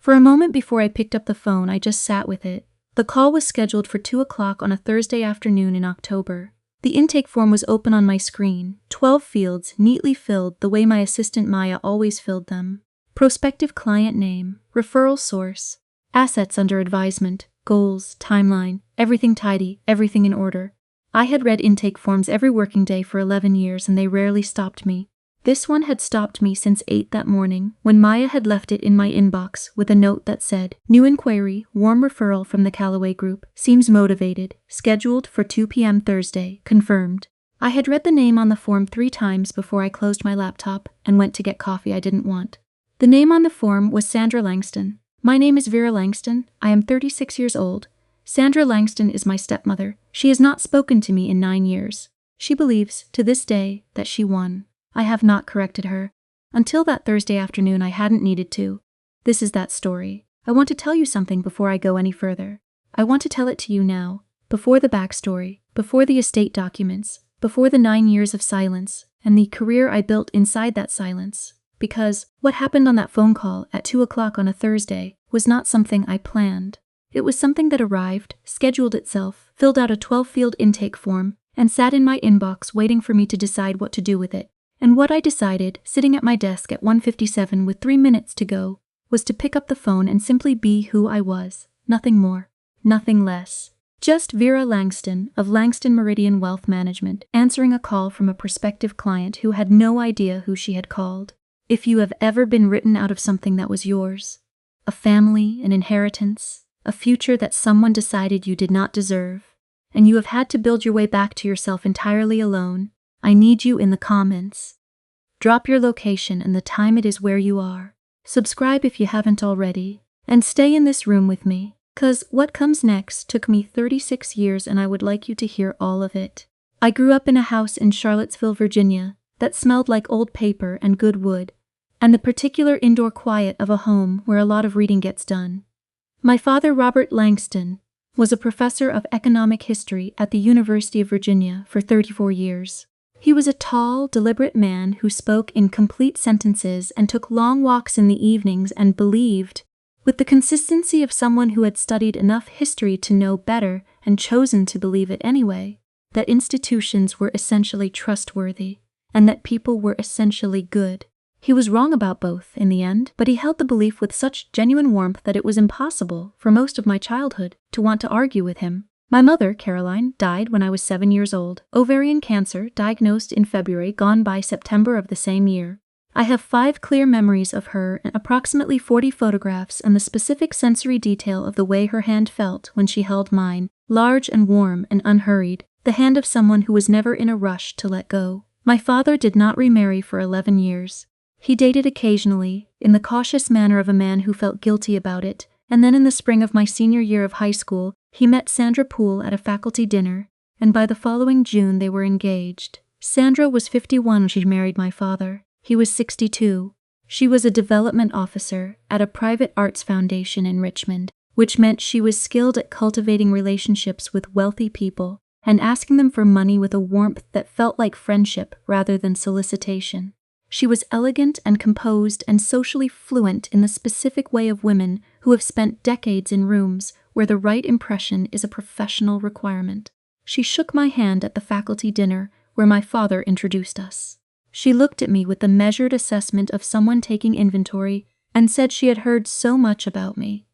For a moment before I picked up the phone, I just sat with it. The call was scheduled for 2 o'clock on a Thursday afternoon in October. The intake form was open on my screen, 12 fields, neatly filled the way my assistant Maya always filled them. Prospective client name, referral source, assets under advisement, goals, timeline, everything tidy, everything in order. I had read intake forms every working day for 11 years and they rarely stopped me. This one had stopped me since 8 that morning, when Maya had left it in my inbox with a note that said, "New inquiry, warm referral from the Callaway Group, seems motivated, scheduled for 2 p.m. Thursday, confirmed." I had read the name on the form 3 times before I closed my laptop and went to get coffee I didn't want. The name on the form was Sandra Langston. "My name is Vera Langston. I am 36 years old. Sandra Langston is my stepmother. She has not spoken to me in 9 years. She believes, to this day, that she won. I have not corrected her. Until that Thursday afternoon, I hadn't needed to. This is that story. I want to tell you something before I go any further. I want to tell it to you now, before the backstory, before the estate documents, before the 9 years of silence, and the career I built inside that silence. Because what happened on that phone call at 2 o'clock on a Thursday was not something I planned. It was something that arrived, scheduled itself, filled out a 12-field intake form, and sat in my inbox waiting for me to decide what to do with it. And what I decided, sitting at my desk at 1:57 with 3 minutes to go, was to pick up the phone and simply be who I was. Nothing more, nothing less. Just Vera Langston of Langston Meridian Wealth Management, answering a call from a prospective client who had no idea who she had called. If you have ever been written out of something that was yours, a family, an inheritance, a future that someone decided you did not deserve, and you have had to build your way back to yourself entirely alone, I need you in the comments. Drop your location and the time it is where you are. Subscribe if you haven't already, and stay in this room with me, 'cause what comes next took me 36 years and I would like you to hear all of it. I grew up in a house in Charlottesville, Virginia, that smelled like old paper and good wood, and the particular indoor quiet of a home where a lot of reading gets done. My father, Robert Langston, was a professor of economic history at the University of Virginia for 34 years. He was a tall, deliberate man who spoke in complete sentences and took long walks in the evenings and believed, with the consistency of someone who had studied enough history to know better and chosen to believe it anyway, that institutions were essentially trustworthy and that people were essentially good. He was wrong about both in the end, but he held the belief with such genuine warmth that it was impossible, for most of my childhood, to want to argue with him. My mother, Caroline, died when I was 7 years old. Ovarian cancer, diagnosed in February, gone by September of the same year. I have 5 clear memories of her and approximately 40 photographs and the specific sensory detail of the way her hand felt when she held mine, large and warm and unhurried, the hand of someone who was never in a rush to let go. My father did not remarry for 11 years. He dated occasionally, in the cautious manner of a man who felt guilty about it, and then in the spring of my senior year of high school, he met Sandra Poole at a faculty dinner, and by the following June they were engaged. Sandra was 51 when she married my father. He was 62. She was a development officer at a private arts foundation in Richmond, which meant she was skilled at cultivating relationships with wealthy people and asking them for money with a warmth that felt like friendship rather than solicitation. She was elegant and composed and socially fluent in the specific way of women who have spent decades in rooms where the right impression is a professional requirement. She shook my hand at the faculty dinner where my father introduced us. She looked at me with the measured assessment of someone taking inventory and said she had heard so much about me.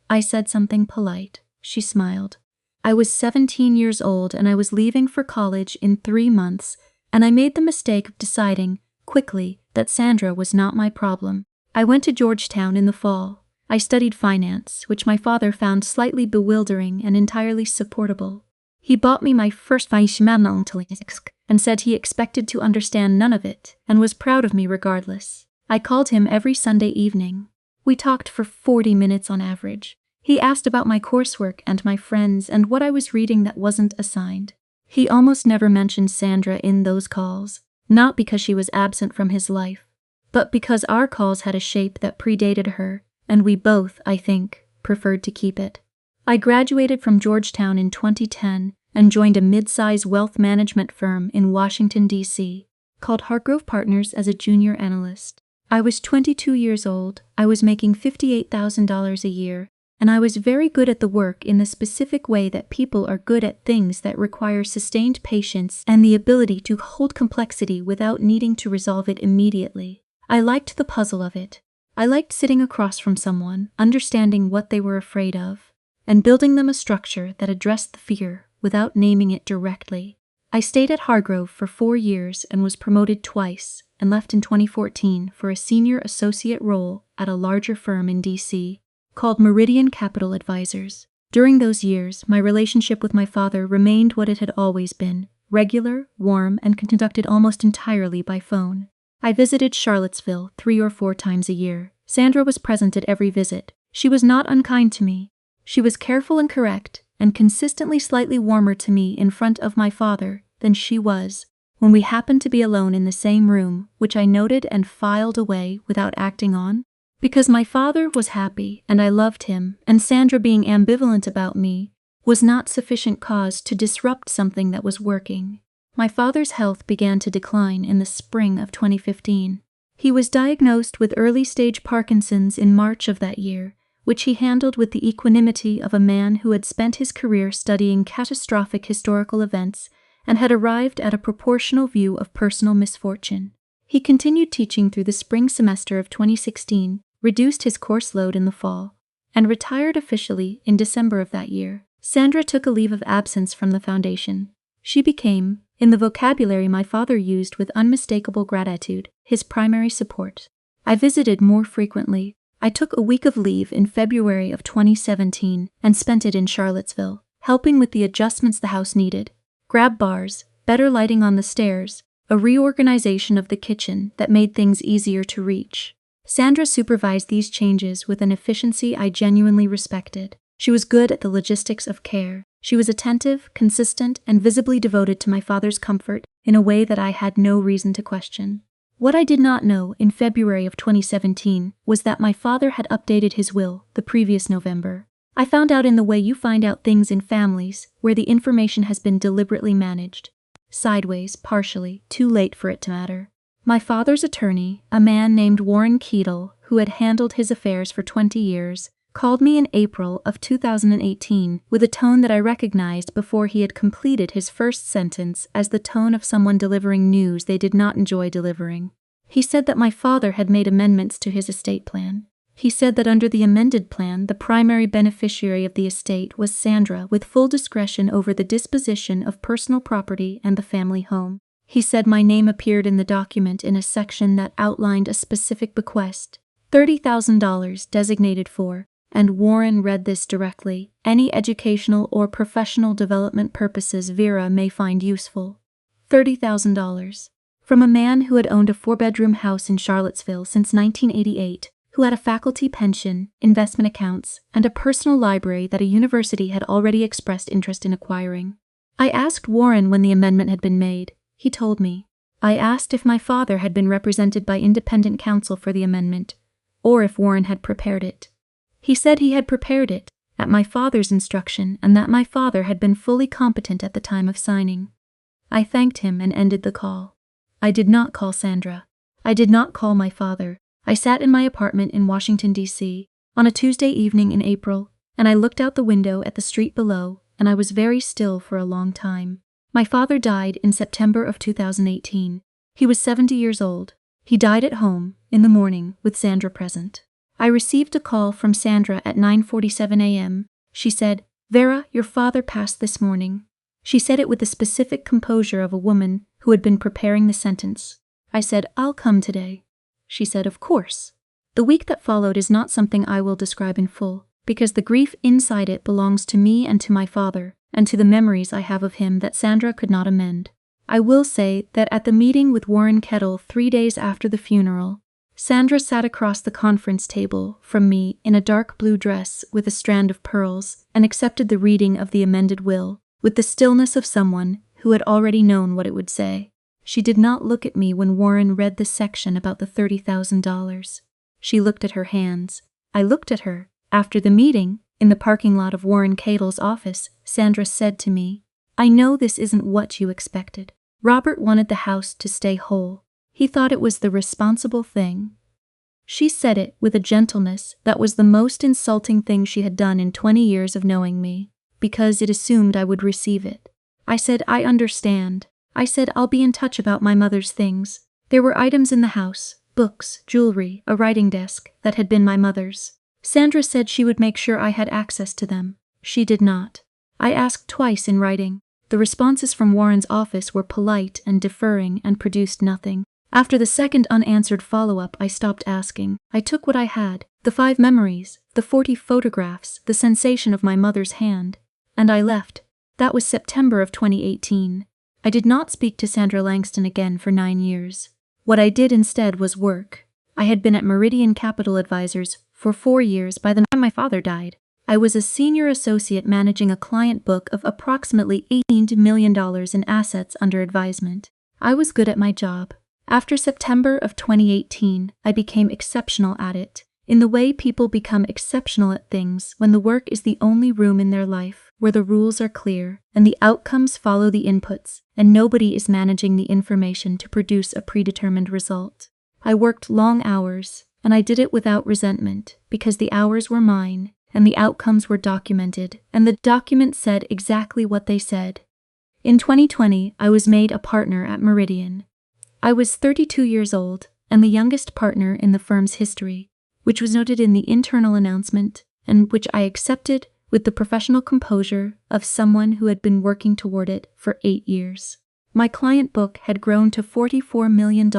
I said something polite. She smiled. I was 17 years old and I was leaving for college in 3 months, and I made the mistake of deciding, quickly, that Sandra was not my problem. I went to Georgetown in the fall. I studied finance, which my father found slightly bewildering and entirely supportable. He bought me my first and said he expected to understand none of it and was proud of me regardless. I called him every Sunday evening. We talked for 40 minutes on average. He asked about my coursework and my friends and what I was reading that wasn't assigned. He almost never mentioned Sandra in those calls, not because she was absent from his life, but because our calls had a shape that predated her, and we both, I think, preferred to keep it. I graduated from Georgetown in 2010 and joined a mid-size wealth management firm in Washington, D.C., called Hartgrove Partners as a junior analyst. I was 22 years old, I was making $58,000 a year, and I was very good at the work in the specific way that people are good at things that require sustained patience and the ability to hold complexity without needing to resolve it immediately. I liked the puzzle of it. I liked sitting across from someone, understanding what they were afraid of, and building them a structure that addressed the fear without naming it directly. I stayed at Hargrove for 4 years and was promoted twice, and left in 2014 for a senior associate role at a larger firm in D.C. called Meridian Capital Advisors. During those years, my relationship with my father remained what it had always been, regular, warm, and conducted almost entirely by phone. I visited Charlottesville 3 or 4 times a year. Sandra was present at every visit. She was not unkind to me. She was careful and correct, and consistently slightly warmer to me in front of my father than she was when we happened to be alone in the same room, which I noted and filed away without acting on. Because my father was happy and I loved him, and Sandra being ambivalent about me was not sufficient cause to disrupt something that was working. My father's health began to decline in the spring of 2015. He was diagnosed with early-stage Parkinson's in March of that year, which he handled with the equanimity of a man who had spent his career studying catastrophic historical events and had arrived at a proportional view of personal misfortune. He continued teaching through the spring semester of 2016, reduced his course load in the fall, and retired officially in December of that year. Sandra took a leave of absence from the foundation. She became, in the vocabulary my father used with unmistakable gratitude, his primary support. I visited more frequently. I took a week of leave in February of 2017 and spent it in Charlottesville, helping with the adjustments the house needed. Grab bars, better lighting on the stairs, a reorganization of the kitchen that made things easier to reach. Sandra supervised these changes with an efficiency I genuinely respected. She was good at the logistics of care. She was attentive, consistent, and visibly devoted to my father's comfort in a way that I had no reason to question. What I did not know in February of 2017 was that my father had updated his will the previous November. I found out in the way you find out things in families where the information has been deliberately managed. Sideways, partially, too late for it to matter. My father's attorney, a man named Warren Keatle, who had handled his affairs for 20 years, called me in April of 2018 with a tone that I recognized before he had completed his first sentence as the tone of someone delivering news they did not enjoy delivering. He said that my father had made amendments to his estate plan. He said that under the amended plan, the primary beneficiary of the estate was Sandra, with full discretion over the disposition of personal property and the family home. He said my name appeared in the document in a section that outlined a specific bequest, $30,000 designated for, and Warren read this directly, any educational or professional development purposes Vera may find useful. $30,000. From a man who had owned a 4-bedroom house in Charlottesville since 1988, who had a faculty pension, investment accounts, and a personal library that a university had already expressed interest in acquiring. I asked Warren when the amendment had been made. He told me. I asked if my father had been represented by independent counsel for the amendment, or if Warren had prepared it. He said he had prepared it, at my father's instruction, and that my father had been fully competent at the time of signing. I thanked him and ended the call. I did not call Sandra. I did not call my father. I sat in my apartment in Washington, D.C., on a Tuesday evening in April, and I looked out the window at the street below, and I was very still for a long time. My father died in September of 2018. He was 70 years old. He died at home, in the morning, with Sandra present. I received a call from Sandra at 9:47 a.m. She said, "Vera, your father passed this morning." She said it with the specific composure of a woman who had been preparing the sentence. I said, "I'll come today." She said, "Of course." The week that followed is not something I will describe in full, because the grief inside it belongs to me and to my father, and to the memories I have of him that Sandra could not amend. I will say that at the meeting with Warren Keatle 3 days after the funeral, Sandra sat across the conference table from me in a dark blue dress with a strand of pearls and accepted the reading of the amended will with the stillness of someone who had already known what it would say. She did not look at me when Warren read the section about the $30,000. She looked at her hands. I looked at her. After the meeting, in the parking lot of Warren Keatle's office, Sandra said to me, "I know this isn't what you expected. Robert wanted the house to stay whole. He thought it was the responsible thing. She said it with a gentleness that was the most insulting thing she had done in 20 years of knowing me, because it assumed I would receive it. I said, I understand. I said, I'll be in touch about my mother's things. There were items in the house, books, jewelry, a writing desk, that had been my mother's. Sandra said she would make sure I had access to them. She did not. I asked twice in writing. The responses from Warren's office were polite and deferring and produced nothing. After the second unanswered follow-up, I stopped asking. I took what I had, the 5 memories, the 40 photographs, the sensation of my mother's hand, and I left. That was September of 2018. I did not speak to Sandra Langston again for 9 years. What I did instead was work. I had been at Meridian Capital Advisors for 4 years by the time my father died. I was a senior associate managing a client book of approximately $18 million in assets under advisement. I was good at my job. After September of 2018, I became exceptional at it, in the way people become exceptional at things when the work is the only room in their life where the rules are clear and the outcomes follow the inputs and nobody is managing the information to produce a predetermined result. I worked long hours, and I did it without resentment because the hours were mine and the outcomes were documented and the document said exactly what they said. In 2020, I was made a partner at Meridian. I was 32 years old and the youngest partner in the firm's history, which was noted in the internal announcement and which I accepted with the professional composure of someone who had been working toward it for 8 years. My client book had grown to $44 million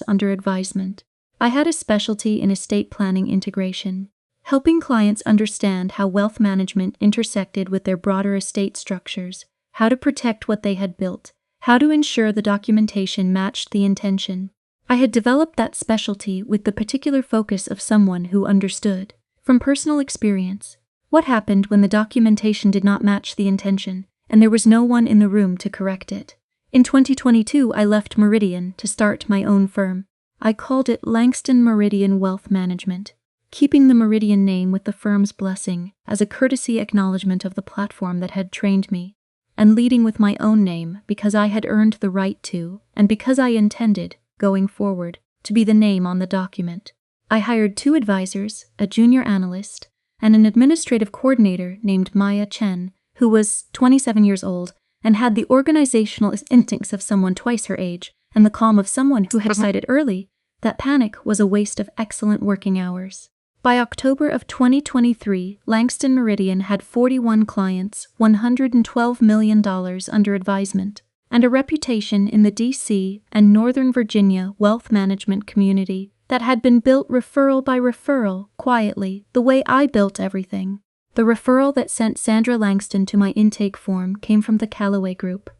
under advisement. I had a specialty in estate planning integration, helping clients understand how wealth management intersected with their broader estate structures, how to protect what they had built, how to ensure the documentation matched the intention. I had developed that specialty with the particular focus of someone who understood, from personal experience, what happened when the documentation did not match the intention, and there was no one in the room to correct it. In 2022, I left Meridian to start my own firm. I called it Langston Meridian Wealth Management, keeping the Meridian name with the firm's blessing as a courtesy acknowledgement of the platform that had trained me, and leading with my own name because I had earned the right to, and because I intended, going forward, to be the name on the document. I hired 2 advisors, a junior analyst, and an administrative coordinator named Maya Chen, who was 27 years old and had the organizational instincts of someone twice her age and the calm of someone who had decided early that panic was a waste of excellent working hours. By October of 2023, Langston Meridian had 41 clients, $112 million under advisement, and a reputation in the D.C. and Northern Virginia wealth management community that had been built referral by referral, quietly, the way I built everything. The referral that sent Sandra Langston to my intake form came from the Callaway Group,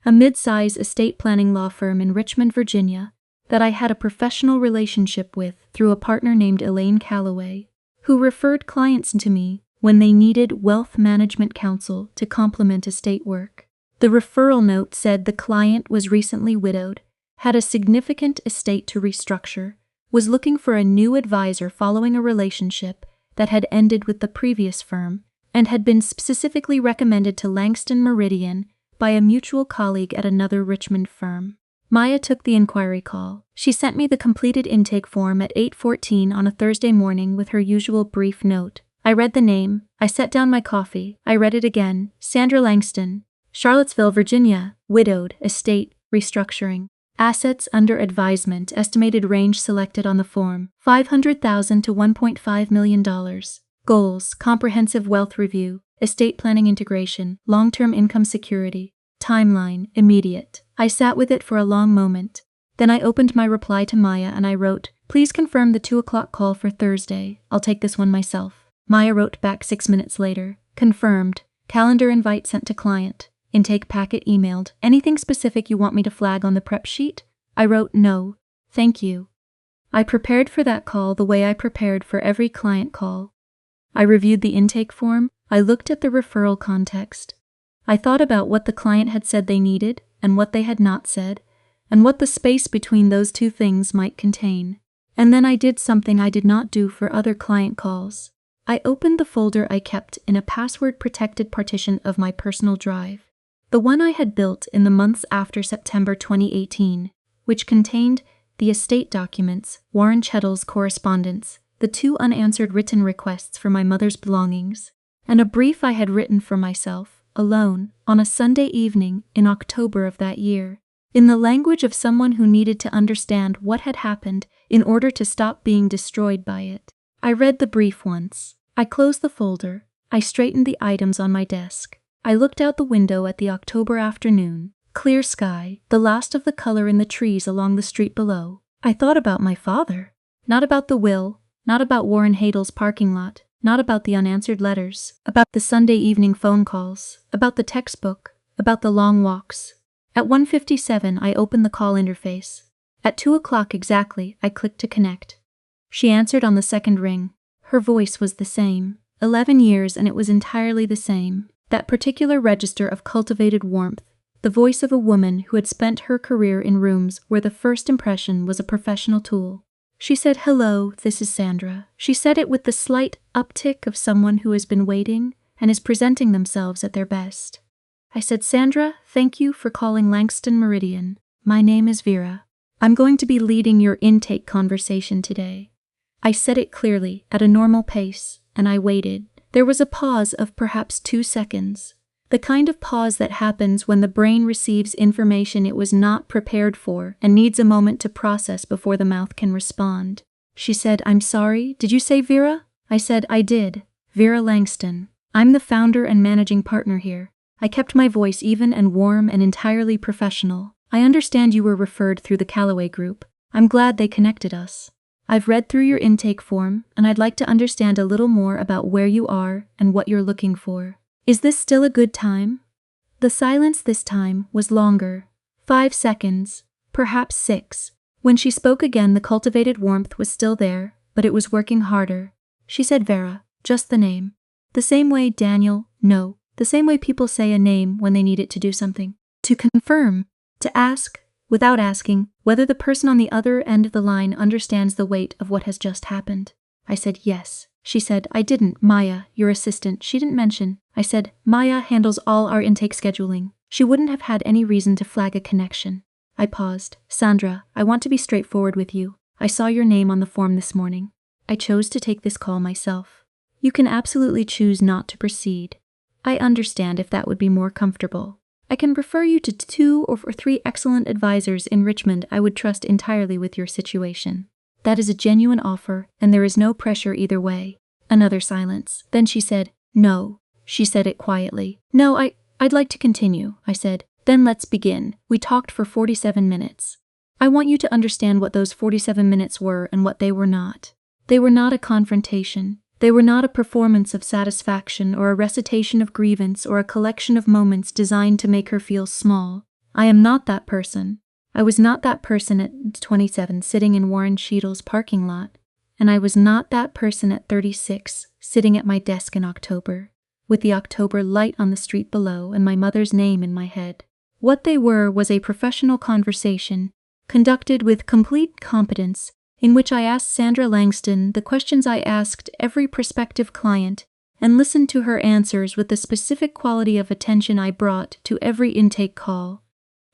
a mid-size estate planning law firm in Richmond, Virginia, that I had a professional relationship with through a partner named Elaine Callaway, who referred clients to me when they needed wealth management counsel to complement estate work. The referral note said the client was recently widowed, had a significant estate to restructure, was looking for a new advisor following a relationship that had ended with the previous firm, and had been specifically recommended to Langston Meridian by a mutual colleague at another Richmond firm. Maya took the inquiry call. She sent me the completed intake form at 8:14 on a Thursday morning with her usual brief note. I read the name, I set down my coffee, I read it again, Sandra Langston, Charlottesville, Virginia, widowed, estate, restructuring. Assets under advisement, estimated range selected on the form, $500,000 to $1.5 million. Goals, comprehensive wealth review, estate planning integration, long-term income security. Timeline, immediate. I sat with it for a long moment. Then I opened my reply to Maya and I wrote, please confirm the 2 o'clock call for Thursday. I'll take this one myself. Maya wrote back 6 minutes later, confirmed, calendar invite sent to client. Intake packet emailed. Anything specific you want me to flag on the prep sheet? I wrote no, thank you. I prepared for that call the way I prepared for every client call. I reviewed the intake form. I looked at the referral context. I thought about what the client had said they needed and what they had not said, and what the space between those 2 things might contain. And then I did something I did not do for other client calls. I opened the folder I kept in a password-protected partition of my personal drive, the one I had built in the months after September 2018, which contained the estate documents, Warren Chettle's correspondence, the 2 unanswered written requests for my mother's belongings, and a brief I had written for myself, alone, on a Sunday evening in October of that year, in the language of someone who needed to understand what had happened in order to stop being destroyed by it. I read the brief once. I closed the folder. I straightened the items on my desk. I looked out the window at the October afternoon, clear sky, the last of the color in the trees along the street below. I thought about my father. Not about the will, not about Warren Hadel's parking lot, not about the unanswered letters, about the Sunday evening phone calls, about the textbook, about the long walks. At 1:57, I opened the call interface. At 2 o'clock exactly, I clicked to connect. She answered on the second ring. Her voice was the same. 11 years and it was entirely the same. That particular register of cultivated warmth. The voice of a woman who had spent her career in rooms where the first impression was a professional tool. She said, "Hello, this is Sandra." She said it with the slight uptick of someone who has been waiting and is presenting themselves at their best. I said, "Sandra, thank you for calling Langston Meridian. My name is Vera. I'm going to be leading your intake conversation today." I said it clearly, at a normal pace, and I waited. There was a pause of perhaps 2 seconds. The kind of pause that happens when the brain receives information it was not prepared for and needs a moment to process before the mouth can respond. She said, "I'm sorry, did you say Vera?" I said, "I did. Vera Langston. I'm the founder and managing partner here." I kept my voice even and warm and entirely professional. "I understand you were referred through the Callaway Group. I'm glad they connected us. I've read through your intake form, and I'd like to understand a little more about where you are and what you're looking for. Is this still a good time?" The silence this time was longer. 5 seconds, perhaps 6. When she spoke again, the cultivated warmth was still there, but it was working harder. She said Vera, just the name. The same way Daniel, no, the same way people say a name when they need it to do something. To confirm, to ask, without asking, whether the person on the other end of the line understands the weight of what has just happened. I said yes. She said, "I didn't. Maya, your assistant, she didn't mention." I said, "Maya handles all our intake scheduling. She wouldn't have had any reason to flag a connection." I paused. "Sandra, I want to be straightforward with you. I saw your name on the form this morning. I chose to take this call myself. You can absolutely choose not to proceed. I understand if that would be more comfortable. I can refer you to 2 or 3 excellent advisors in Richmond I would trust entirely with your situation. That is a genuine offer, and there is no pressure either way." Another silence. Then she said, "No." She said it quietly. "No, I'd like to continue," I said. "Then let's begin." We talked for 47 minutes. I want you to understand what those 47 minutes were and what they were not. They were not a confrontation. They were not a performance of satisfaction or a recitation of grievance or a collection of moments designed to make her feel small. I am not that person. I was not that person at 27 sitting in Warren Chettle's parking lot, and I was not that person at 36 sitting at my desk in October, with the October light on the street below and my mother's name in my head. What they were was a professional conversation, conducted with complete competence, in which I asked Sandra Langston the questions I asked every prospective client and listened to her answers with the specific quality of attention I brought to every intake call,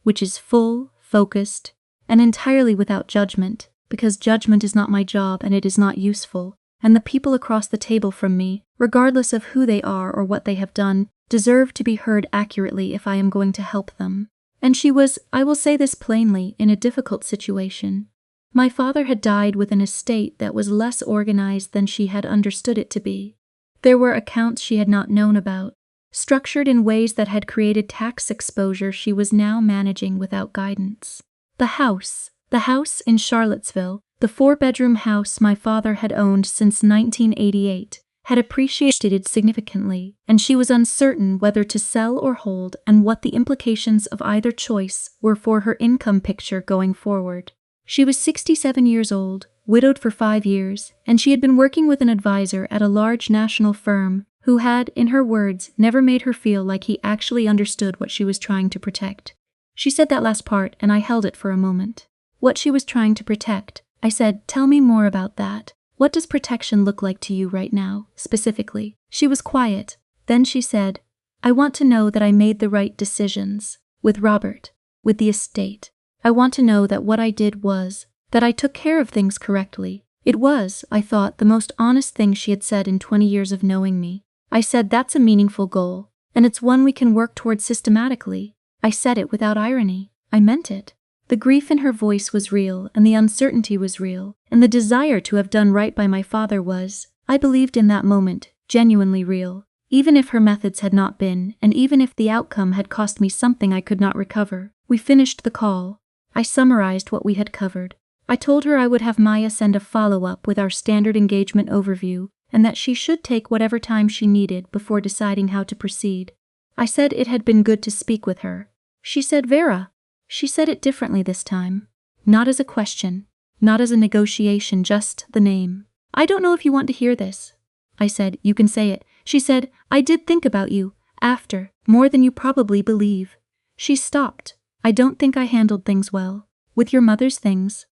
which is full, focused, and entirely without judgment, because judgment is not my job and it is not useful, and the people across the table from me, regardless of who they are or what they have done, deserve to be heard accurately if I am going to help them. And she was, I will say this plainly, in a difficult situation. My father had died with an estate that was less organized than she had understood it to be. There were accounts she had not known about, structured in ways that had created tax exposure she was now managing without guidance. The house in Charlottesville, the 4-bedroom house my father had owned since 1988, had appreciated significantly, and she was uncertain whether to sell or hold and what the implications of either choice were for her income picture going forward. She was 67 years old, widowed for 5 years, and she had been working with an advisor at a large national firm who had, in her words, never made her feel like he actually understood what she was trying to protect. She said that last part, and I held it for a moment. What she was trying to protect. I said, "Tell me more about that. What does protection look like to you right now, specifically?" She was quiet. Then she said, "I want to know that I made the right decisions. With Robert. With the estate. I want to know that what I did was that I took care of things correctly. It was, I thought, the most honest thing she had said in 20 years of knowing me. I said that's a meaningful goal, and it's one we can work towards systematically. I said it without irony. I meant it. The grief in her voice was real, and the uncertainty was real, and the desire to have done right by my father was, I believed in that moment, genuinely real. Even if her methods had not been, and even if the outcome had cost me something I could not recover. We finished the call. I summarized what we had covered. I told her I would have Maya send a follow-up with our standard engagement overview, and that she should take whatever time she needed before deciding how to proceed. I said it had been good to speak with her. She said, Vera. She said it differently this time. Not as a question, not as a negotiation, just the name. I don't know if you want to hear this. I said, you can say it. She said, I did think about you, after, more than you probably believe. She stopped. I don't think I handled things well. With your mother's things.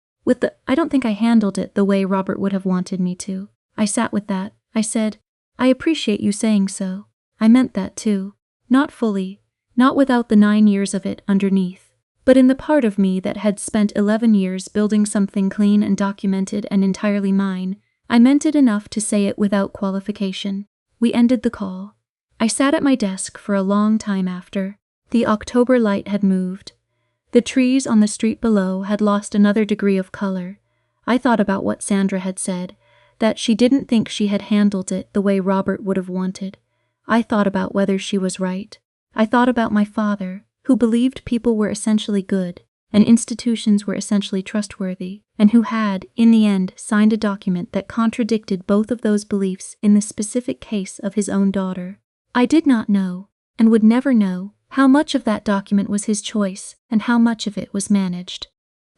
I don't think I handled it the way Robert would have wanted me to. I sat with that. I said, I appreciate you saying so. I meant that too. Not fully. Not without the 9 years of it underneath. But in the part of me that had spent 11 years building something clean and documented and entirely mine, I meant it enough to say it without qualification. We ended the call. I sat at my desk for a long time after. The October light had moved. The trees on the street below had lost another degree of color. I thought about what Sandra had said, that she didn't think she had handled it the way Robert would have wanted. I thought about whether she was right. I thought about my father, who believed people were essentially good, and institutions were essentially trustworthy, and who had, in the end, signed a document that contradicted both of those beliefs in the specific case of his own daughter. I did not know, and would never know, how much of that document was his choice, and how much of it was managed.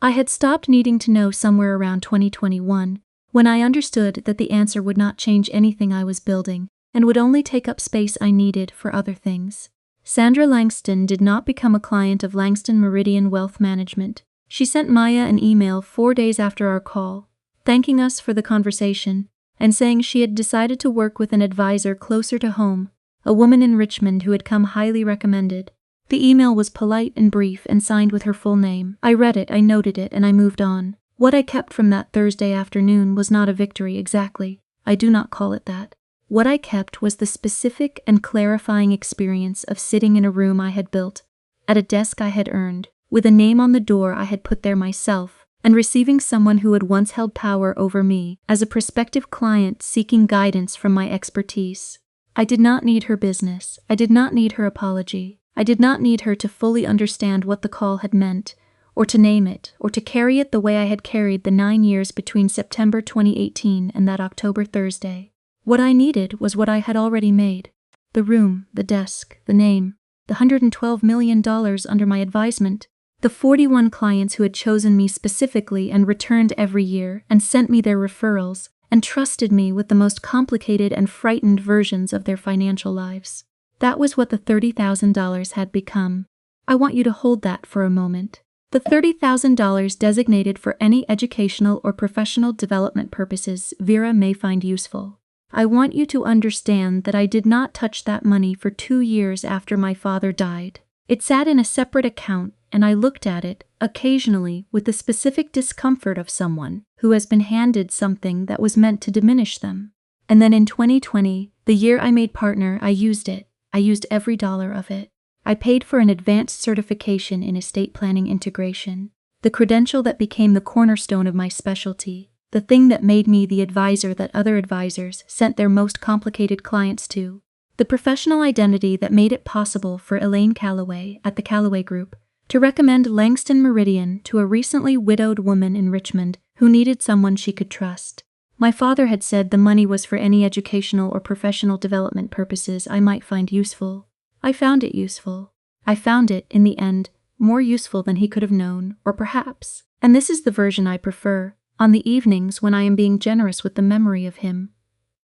I had stopped needing to know somewhere around 2021, when I understood that the answer would not change anything I was building, and would only take up space I needed for other things. Sandra Langston did not become a client of Langston Meridian Wealth Management. She sent Maya an email 4 days after our call, thanking us for the conversation, and saying she had decided to work with an advisor closer to home, a woman in Richmond who had come highly recommended. The email was polite and brief and signed with her full name. I read it, I noted it, and I moved on. What I kept from that Thursday afternoon was not a victory exactly. I do not call it that. What I kept was the specific and clarifying experience of sitting in a room I had built, at a desk I had earned, with a name on the door I had put there myself, and receiving someone who had once held power over me as a prospective client seeking guidance from my expertise. I did not need her business. I did not need her apology. I did not need her to fully understand what the call had meant, or to name it, or to carry it the way I had carried the 9 years between September 2018 and that October Thursday. What I needed was what I had already made. The room, the desk, the name, the $112 million under my advisement, the 41 clients who had chosen me specifically and returned every year and sent me their referrals and trusted me with the most complicated and frightened versions of their financial lives. That was what the $30,000 had become. I want you to hold that for a moment. The $30,000 designated for any educational or professional development purposes Vera may find useful. I want you to understand that I did not touch that money for 2 years after my father died. It sat in a separate account, and I looked at it, occasionally, with the specific discomfort of someone who has been handed something that was meant to diminish them. And then in 2020, the year I made partner, I used it. I used every dollar of it. I paid for an advanced certification in estate planning integration, the credential that became the cornerstone of my specialty, the thing that made me the advisor that other advisors sent their most complicated clients to, the professional identity that made it possible for Elaine Calloway at the Calloway Group to recommend Langston Meridian to a recently widowed woman in Richmond who needed someone she could trust. My father had said the money was for any educational or professional development purposes I might find useful. I found it useful. I found it, in the end, more useful than he could have known, or perhaps, and this is the version I prefer, on the evenings when I am being generous with the memory of him.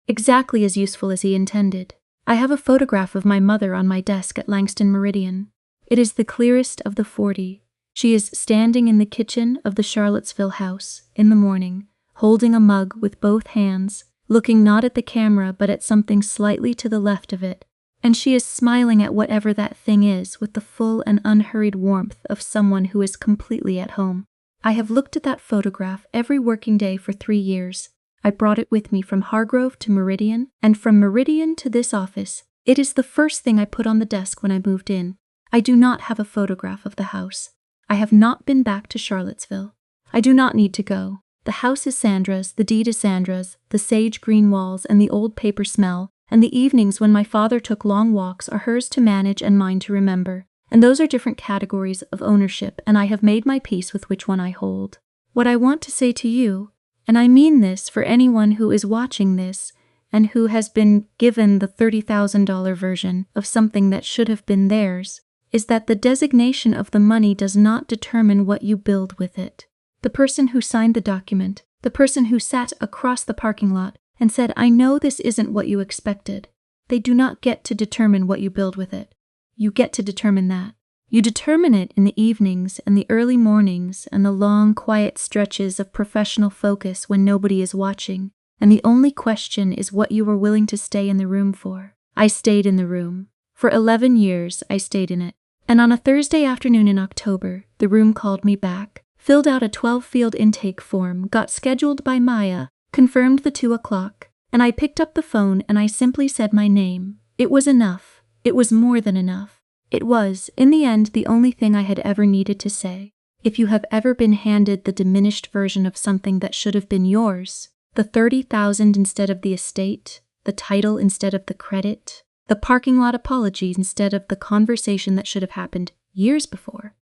Exactly as useful as he intended. I have a photograph of my mother on my desk at Langston Meridian. It is the clearest of the 40. She is standing in the kitchen of the Charlottesville house, in the morning, holding a mug with both hands, looking not at the camera but at something slightly to the left of it, and she is smiling at whatever that thing is with the full and unhurried warmth of someone who is completely at home. I have looked at that photograph every working day for 3 years. I brought it with me from Hargrove to Meridian, and from Meridian to this office. It is the first thing I put on the desk when I moved in. I do not have a photograph of the house. I have not been back to Charlottesville. I do not need to go. The house is Sandra's, the deed is Sandra's, the sage green walls and the old paper smell, and the evenings when my father took long walks are hers to manage and mine to remember. And those are different categories of ownership, and I have made my peace with which one I hold. What I want to say to you, and I mean this for anyone who is watching this and who has been given the $30,000 version of something that should have been theirs, is that the designation of the money does not determine what you build with it. The person who signed the document, the person who sat across the parking lot and said, "I know this isn't what you expected," they do not get to determine what you build with it. You get to determine that. You determine it in the evenings and the early mornings and the long, quiet stretches of professional focus when nobody is watching, and the only question is what you are willing to stay in the room for. I stayed in the room. For 11 years, I stayed in it. And on a Thursday afternoon in October, the room called me back, filled out a 12-field intake form, got scheduled by Maya, confirmed the 2 o'clock, and I picked up the phone and I simply said my name. It was enough. It was more than enough. It was, in the end, the only thing I had ever needed to say. If you have ever been handed the diminished version of something that should have been yours, the $30,000 instead of the estate, the title instead of the credit, the parking lot apology instead of the conversation that should have happened years before,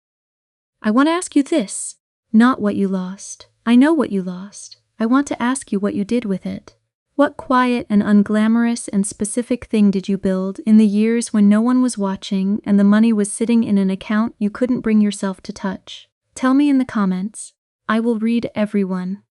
I want to ask you this, not what you lost. I know what you lost. I want to ask you what you did with it. What quiet and unglamorous and specific thing did you build in the years when no one was watching and the money was sitting in an account you couldn't bring yourself to touch? Tell me in the comments. I will read everyone.